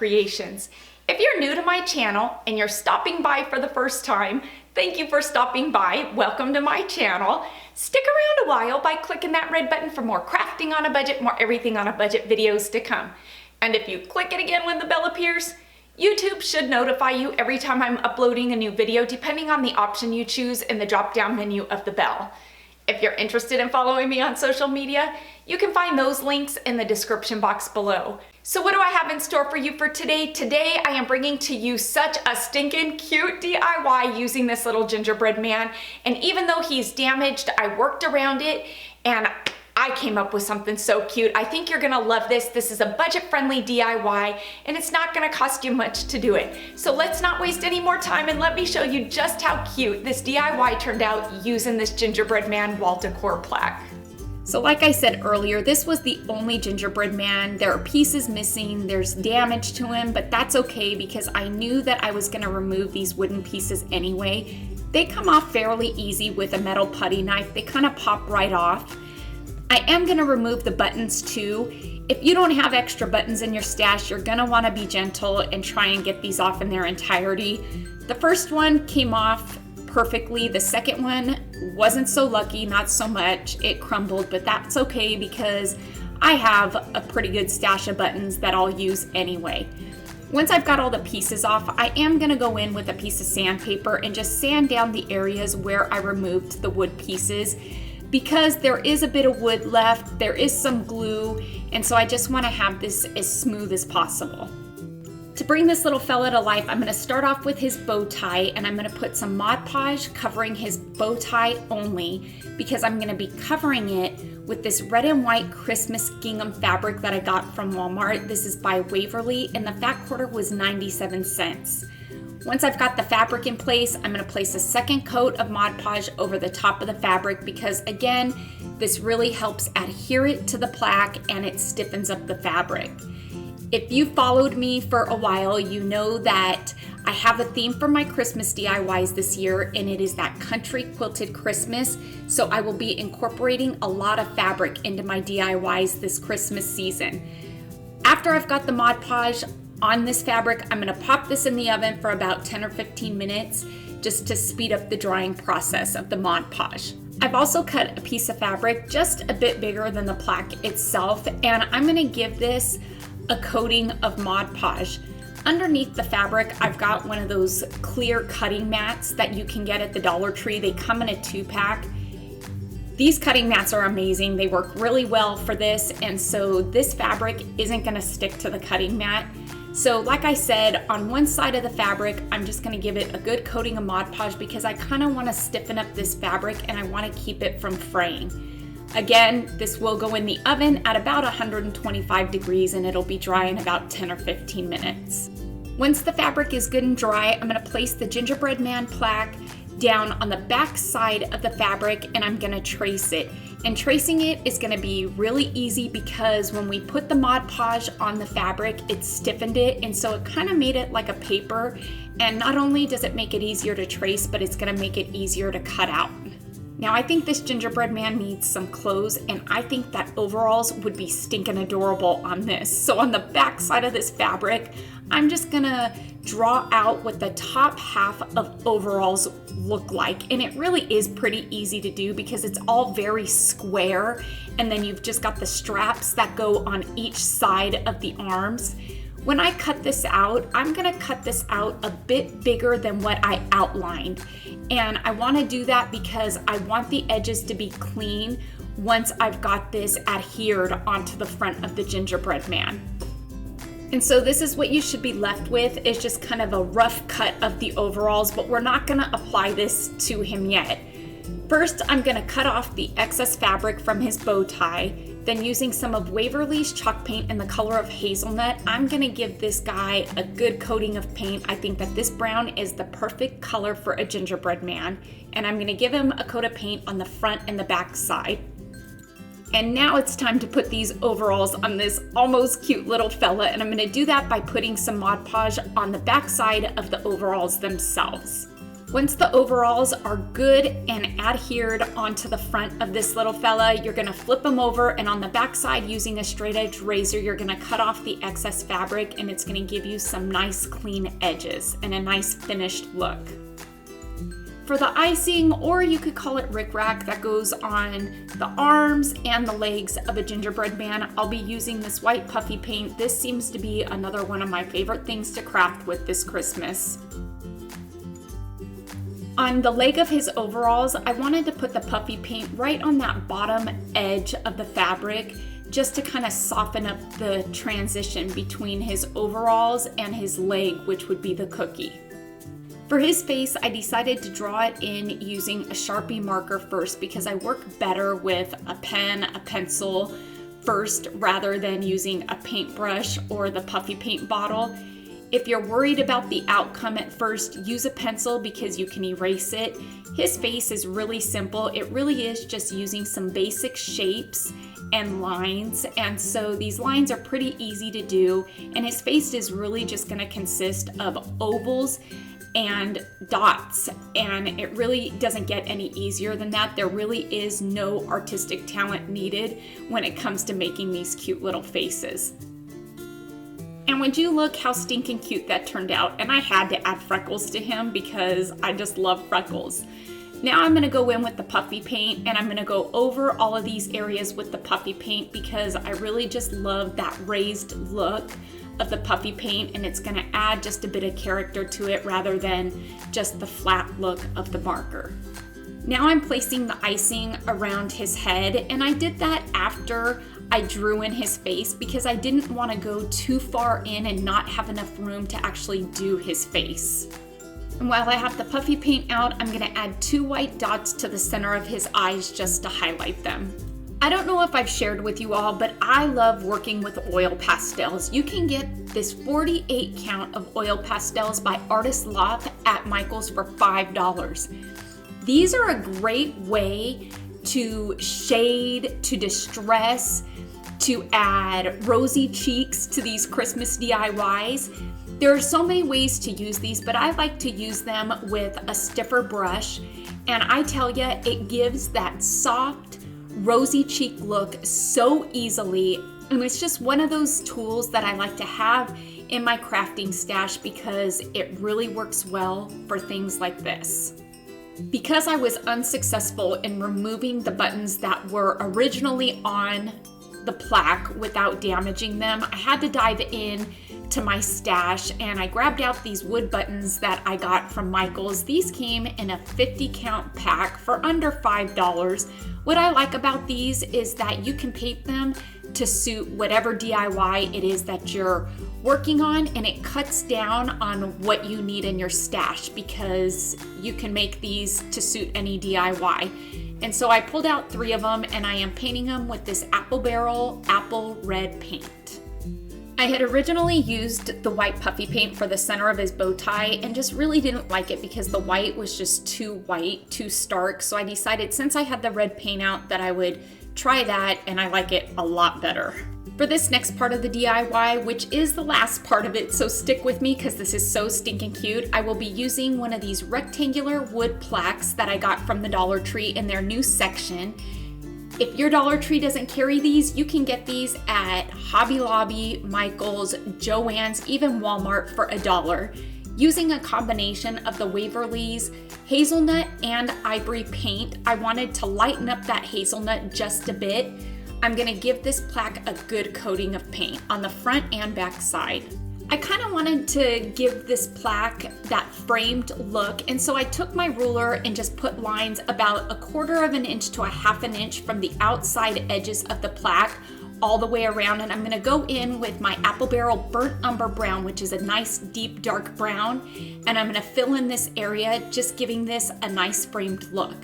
creations. If you're new to my channel and you're stopping by for the first time, thank you for stopping by. Welcome to my channel. Stick around a while by clicking that red button for more crafting on a budget, more everything on a budget videos to come. And if you click it again when the bell appears, YouTube should notify you every time I'm uploading a new video, depending on the option you choose in the drop-down menu of the bell. If you're interested in following me on social media, you can find those links in the description box below. So what do I have in store for you for today? Today I am bringing to you such a stinking cute DIY using this little gingerbread man. And even though he's damaged, I worked around it and I came up with something so cute. I think you're gonna love this. This is a budget-friendly DIY and it's not gonna cost you much to do it. So let's not waste any more time and let me show you just how cute this DIY turned out using this gingerbread man wall decor plaque. So like I said earlier, this was the only gingerbread man. There are pieces missing, there's damage to him, but that's okay because I knew that I was gonna remove these wooden pieces anyway. They come off fairly easy with a metal putty knife. They kind of pop right off. I am gonna remove the buttons too. If you don't have extra buttons in your stash, you're gonna wanna be gentle and try and get these off in their entirety. The first one came off perfectly. The second one wasn't so lucky, not so much. It crumbled, but that's okay because I have a pretty good stash of buttons that I'll use anyway. Once I've got all the pieces off, I am gonna go in with a piece of sandpaper and just sand down the areas where I removed the wood pieces, because there is a bit of wood left, there is some glue, and so I just wanna have this as smooth as possible. To bring this little fella to life, I'm gonna start off with his bow tie and I'm gonna put some Mod Podge covering his bow tie only, because I'm gonna be covering it with this red and white Christmas gingham fabric that I got from Walmart. This is by Waverly and the fat quarter was 97 cents. Once I've got the fabric in place, I'm gonna place a second coat of Mod Podge over the top of the fabric because again, this really helps adhere it to the plaque and it stiffens up the fabric. If you followed me for a while, you know that I have a theme for my Christmas DIYs this year and it is that country quilted Christmas. So I will be incorporating a lot of fabric into my DIYs this Christmas season. After I've got the Mod Podge on this fabric, I'm gonna pop this in the oven for about 10 or 15 minutes just to speed up the drying process of the Mod Podge. I've also cut a piece of fabric just a bit bigger than the plaque itself, and I'm gonna give this a coating of Mod Podge. Underneath the fabric, I've got one of those clear cutting mats that you can get at the Dollar Tree. They come in a 2-pack. These cutting mats are amazing. They work really well for this, and so this fabric isn't gonna stick to the cutting mat. So like I said, on one side of the fabric, I'm just gonna give it a good coating of Mod Podge because I kinda wanna stiffen up this fabric and I wanna keep it from fraying. Again, this will go in the oven at about 125 degrees and it'll be dry in about 10 or 15 minutes. Once the fabric is good and dry, I'm gonna place the gingerbread man plaque down on the back side of the fabric and I'm gonna trace it. And tracing it is gonna be really easy because when we put the Mod Podge on the fabric, it stiffened it, and so it kind of made it like a paper. And not only does it make it easier to trace, but it's gonna make it easier to cut out. Now I think this gingerbread man needs some clothes, and I think that overalls would be stinking adorable on this. So on the back side of this fabric, I'm just gonna draw out what the top half of overalls look like. And it really is pretty easy to do because it's all very square. And then you've just got the straps that go on each side of the arms. When I cut this out, I'm gonna cut this out a bit bigger than what I outlined. And I wanna do that because I want the edges to be clean once I've got this adhered onto the front of the gingerbread man. And so this is what you should be left with, is just kind of a rough cut of the overalls, but we're not gonna apply this to him yet. First, I'm gonna cut off the excess fabric from his bow tie. Then using some of Waverly's chalk paint in the color of hazelnut, I'm gonna give this guy a good coating of paint. I think that this brown is the perfect color for a gingerbread man. And I'm gonna give him a coat of paint on the front and the back side. And now it's time to put these overalls on this almost cute little fella, and I'm gonna do that by putting some Mod Podge on the back side of the overalls themselves. Once the overalls are good and adhered onto the front of this little fella, you're gonna flip them over, and on the back side, using a straight edge razor, you're gonna cut off the excess fabric, and it's gonna give you some nice clean edges and a nice finished look. For the icing, or you could call it rickrack, that goes on the arms and the legs of a gingerbread man, I'll be using this white puffy paint. This seems to be another one of my favorite things to craft with this Christmas. On the leg of his overalls, I wanted to put the puffy paint right on that bottom edge of the fabric, just to kind of soften up the transition between his overalls and his leg, which would be the cookie. For his face, I decided to draw it in using a Sharpie marker first because I work better with a pen, a pencil first, rather than using a paintbrush or the puffy paint bottle. If you're worried about the outcome at first, use a pencil because you can erase it. His face is really simple. It really is just using some basic shapes and lines, and so these lines are pretty easy to do, and his face is really just going to consist of ovals and dots, and it really doesn't get any easier than that. There really is no artistic talent needed when it comes to making these cute little faces. And would you look how stinking cute that turned out? And I had to add freckles to him because I just love freckles. Now I'm gonna go in with the puffy paint, and I'm gonna go over all of these areas with the puffy paint because I really just love that raised look of the puffy paint, and it's gonna add just a bit of character to it rather than just the flat look of the marker. Now I'm placing the icing around his head, and I did that after I drew in his face because I didn't want to go too far in and not have enough room to actually do his face. And while I have the puffy paint out, I'm going to add 2 white dots to the center of his eyes just to highlight them. I don't know if I've shared with you all, but I love working with oil pastels. You can get this 48 count of oil pastels by Artist Loft at Michael's for $5. These are a great way to shade, to distress, to add rosy cheeks to these Christmas DIYs. There are so many ways to use these, but I like to use them with a stiffer brush, and I tell you, it gives that soft, rosy cheek look so easily, and it's just one of those tools that I like to have in my crafting stash because it really works well for things like this. Because I was unsuccessful in removing the buttons that were originally on the plaque without damaging them, I had to dive in to my stash, and I grabbed out these wood buttons that I got from Michael's. These came in a 50 count pack for under $5. What I like about these is that you can paint them to suit whatever DIY it is that you're working on, and it cuts down on what you need in your stash because you can make these to suit any DIY. And so I pulled out 3 of them, and I am painting them with this Apple Barrel Apple Red paint. I had originally used the white puffy paint for the center of his bow tie and just really didn't like it because the white was just too white, too stark. So I decided since I had the red paint out that I would try that, and I like it a lot better. For this next part of the DIY, which is the last part of it, so stick with me because this is so stinking cute, I will be using one of these rectangular wood plaques that I got from the Dollar Tree in their new section. If your Dollar Tree doesn't carry these, you can get these at Hobby Lobby, Michael's, Joann's, even Walmart for $1. Using a combination of the Waverly's hazelnut and ivory paint, I wanted to lighten up that hazelnut just a bit. I'm gonna give this plaque a good coating of paint on the front and back side. I kind of wanted to give this plaque that framed look, and so I took my ruler and just put lines about 1/4 of an inch to 1/2 an inch from the outside edges of the plaque all the way around, and I'm gonna go in with my Apple Barrel Burnt Umber Brown, which is a nice deep dark brown, and I'm gonna fill in this area, just giving this a nice framed look.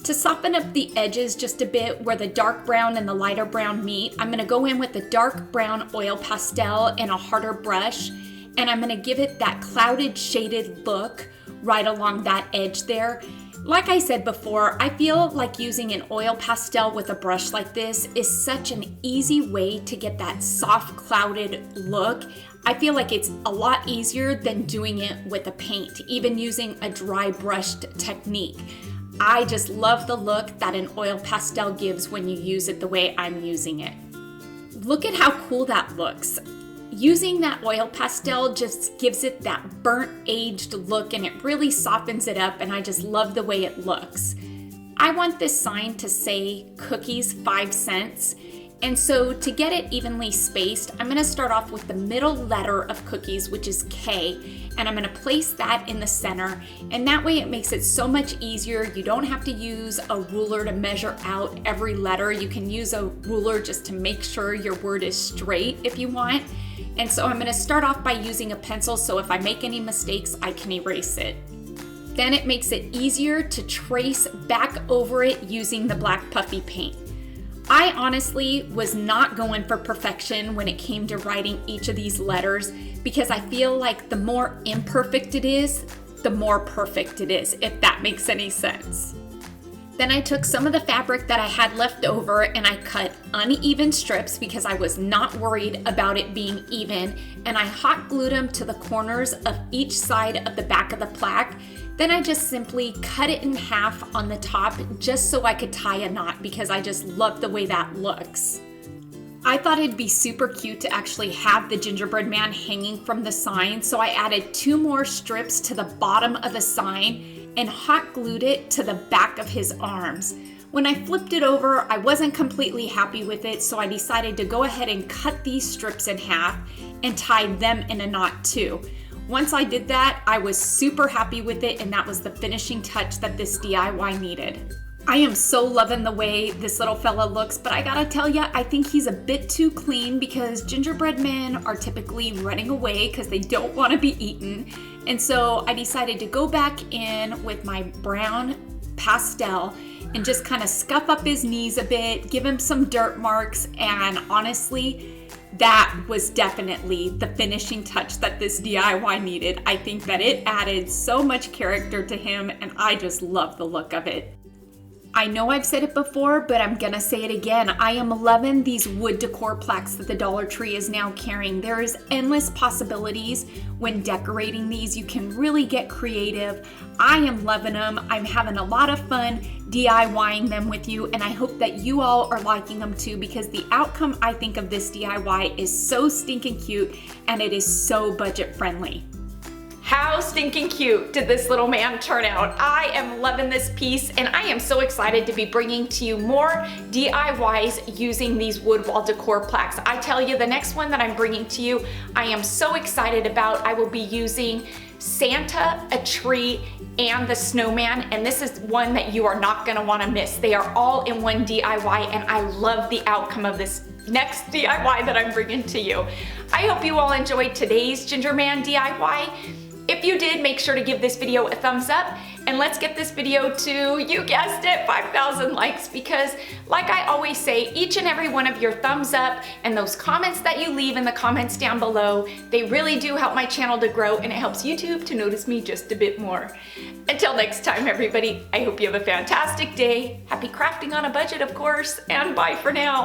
To soften up the edges just a bit where the dark brown and the lighter brown meet, I'm gonna go in with the dark brown oil pastel and a harder brush, and I'm gonna give it that clouded shaded look right along that edge there. Like I said before, I feel like using an oil pastel with a brush like this is such an easy way to get that soft clouded look. I feel like it's a lot easier than doing it with a paint, even using a dry brushed technique. I just love the look that an oil pastel gives when you use it the way I'm using it. Look at how cool that looks. Using that oil pastel just gives it that burnt aged look, and it really softens it up, and I just love the way it looks. I want this sign to say cookies 5 cents. And so to get it evenly spaced, I'm gonna start off with the middle letter of cookies, which is K, and I'm gonna place that in the center. And that way it makes it so much easier. You don't have to use a ruler to measure out every letter. You can use a ruler just to make sure your word is straight if you want. And so I'm gonna start off by using a pencil, so if I make any mistakes, I can erase it. Then it makes it easier to trace back over it using the black puffy paint. I honestly was not going for perfection when it came to writing each of these letters, because I feel like the more imperfect it is, the more perfect it is, if that makes any sense. Then I took some of the fabric that I had left over and I cut uneven strips because I was not worried about it being even, and I hot glued them to the corners of each side of the back of the plaque. Then I just simply cut it in half on the top just so I could tie a knot, because I just love the way that looks. I thought it'd be super cute to actually have the gingerbread man hanging from the sign, so I added 2 more strips to the bottom of the sign and hot glued it to the back of his arms. When I flipped it over, I wasn't completely happy with it, so I decided to go ahead and cut these strips in half and tie them in a knot too. Once I did that, I was super happy with it, and that was the finishing touch that this DIY needed. I am so loving the way this little fella looks, but I gotta tell ya, I think he's a bit too clean, because gingerbread men are typically running away because they don't want to be eaten. And so I decided to go back in with my brown pastel and just kind of scuff up his knees a bit, give him some dirt marks, and honestly, that was definitely the finishing touch that this DIY needed. I think that it added so much character to him, and I just love the look of it. I know I've said it before, but I'm gonna say it again. I am loving these wood decor plaques that the Dollar Tree is now carrying. There is endless possibilities when decorating these. You can really get creative. I am loving them. I'm having a lot of fun DIYing them with you, and I hope that you all are liking them too, because the outcome, I think, of this DIY is so stinking cute, and it is so budget friendly. How stinking cute did this little man turn out? I am loving this piece, and I am so excited to be bringing to you more DIYs using these wood wall decor plaques. I tell you, the next one that I'm bringing to you, I am so excited about. I will be using Santa, a tree, and the snowman, and this is one that you are not gonna wanna miss. They are all in one DIY, and I love the outcome of this next DIY that I'm bringing to you. I hope you all enjoyed today's Gingerman DIY. If you did, make sure to give this video a thumbs up, and let's get this video to, you guessed it, 5,000 likes, because like I always say, each and every one of your thumbs up and those comments that you leave in the comments down below, they really do help my channel to grow, and it helps YouTube to notice me just a bit more. Until next time, everybody, I hope you have a fantastic day. Happy crafting on a budget, of course, and bye for now.